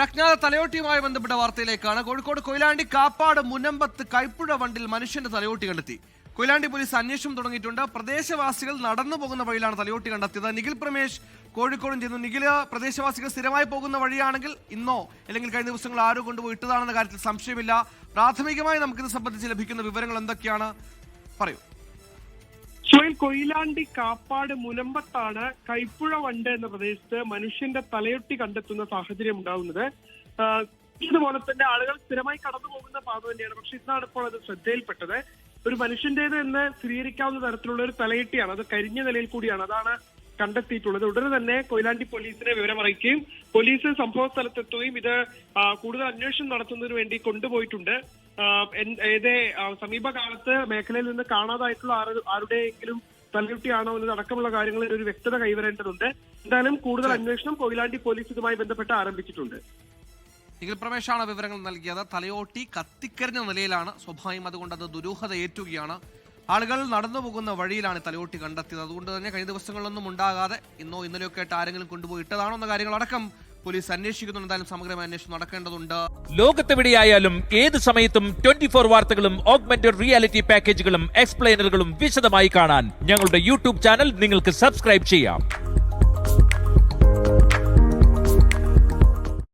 ഒരു അജ്ഞാത തലയോട്ടിയുമായി ബന്ധപ്പെട്ട വാർത്തയിലേക്കാണ്. കോഴിക്കോട് കൊയിലാണ്ടി കാപ്പാട് മുനമ്പത്ത് കൈപ്പുഴ വണ്ടിൽ മനുഷ്യന്റെ തലയോട്ടി കണ്ടെത്തി. കൊയിലാണ്ടി പോലീസ് അന്വേഷണം തുടങ്ങിയിട്ടുണ്ട്. പ്രദേശവാസികൾ നടന്നു പോകുന്ന വഴിയിലാണ് തലയോട്ടി കണ്ടെത്തിയത്. നിഖിൽ പ്രമേഷ് കോഴിക്കോടും ചെയ്യുന്നു. നിഖിൽ, പ്രദേശവാസികൾ സ്ഥിരമായി പോകുന്ന വഴിയാണെങ്കിൽ ഇന്നോ അല്ലെങ്കിൽ കഴിഞ്ഞ ദിവസങ്ങൾ ആരോ കൊണ്ടുപോയി ഇട്ടതാണെന്ന കാര്യത്തിൽ സംശയമില്ല. പ്രാഥമികമായി നമുക്കിത് സംബന്ധിച്ച് ലഭിക്കുന്ന വിവരങ്ങൾ എന്തൊക്കെയാണ്? പറയൂ. കൊയിലാണ്ടി കാപ്പാട് മുനമ്പത്താണ് കൈപ്പുഴ വണ്ട് എന്ന പ്രദേശത്ത് മനുഷ്യന്റെ തലയൊട്ടി കണ്ടെത്തുന്ന സാഹചര്യം ഉണ്ടാകുന്നത്. ഇതുപോലെ തന്നെ ആളുകൾ സ്ഥിരമായി കടന്നു പോകുന്ന പാത തന്നെയാണ്. പക്ഷെ ഇന്നാണ് ഇപ്പോൾ അത് ശ്രദ്ധയിൽപ്പെട്ടത്. ഒരു മനുഷ്യന്റേത് എന്ന് സ്ഥിരീകരിക്കാവുന്ന തരത്തിലുള്ള ഒരു തലയൊട്ടിയാണ്. അത് കരിഞ്ഞ നിലയിൽ കൂടിയാണ്. അതാണ് കണ്ടെത്തിയിട്ടുള്ളത്. ഉടനെ തന്നെ കൊയിലാണ്ടി പോലീസിനെ വിവരമറിയിക്കുകയും പോലീസ് സംഭവ സ്ഥലത്തെത്തുകയും ഇത് കൂടുതൽ അന്വേഷണം നടത്തുന്നതിന് വേണ്ടി കൊണ്ടുപോയിട്ടുണ്ട്. സമീപകാലത്ത് മേഖലയിൽ നിന്ന് കാണാതായിട്ടുള്ള ആരുടെയെങ്കിലും തലയൊട്ടിയാണോ എന്നതടക്കമുള്ള കാര്യങ്ങളിൽ ഒരു വ്യക്തത കൈവരേണ്ടതുണ്ട്. എന്തായാലും കൂടുതൽ അന്വേഷണം കൊയിലാണ്ടി പോലീസ് ഇതുമായി ബന്ധപ്പെട്ട് ആരംഭിച്ചിട്ടുണ്ട്. നിഖിൽ പ്രമേഷാണ് വിവരങ്ങൾ നൽകിയത്. തലയോട്ടി കത്തിക്കരിഞ്ഞ നിലയിലാണ്. സ്വാഭാവികം, അതുകൊണ്ട് അത് ദുരൂഹത ഏറ്റുകയാണ്. ആളുകൾ നടന്നു പോകുന്ന വഴിയിലാണ് തലയോട്ടി കണ്ടെത്തിയത്. അതുകൊണ്ട് തന്നെ കഴിഞ്ഞ ദിവസങ്ങളിലൊന്നും ഉണ്ടാകാതെ ഇന്നോ ഇന്നലെയൊക്കെ ആയിട്ട് ആരെങ്കിലും കൊണ്ടുപോയി ഇട്ടതാണോ എന്ന കാര്യങ്ങളടക്കം പോലീസ് അന്വേഷിക്കുന്നുണ്ട്. എന്തായാലും സമഗ്രമായ അന്വേഷണം നടക്കേണ്ടതുണ്ട്. ലോകത്തെവിടെയായാലും ഏത് സമയത്തും 24 വാർത്തകളും ഓഗ്മെന്റഡ് റിയാലിറ്റി പാക്കേജുകളും എക്സ്പ്ലെയിനറുകളും വിശദമായി കാണാൻ ഞങ്ങളുടെ യൂട്യൂബ് ചാനൽ നിങ്ങൾക്ക് സബ്സ്ക്രൈബ് ചെയ്യാം.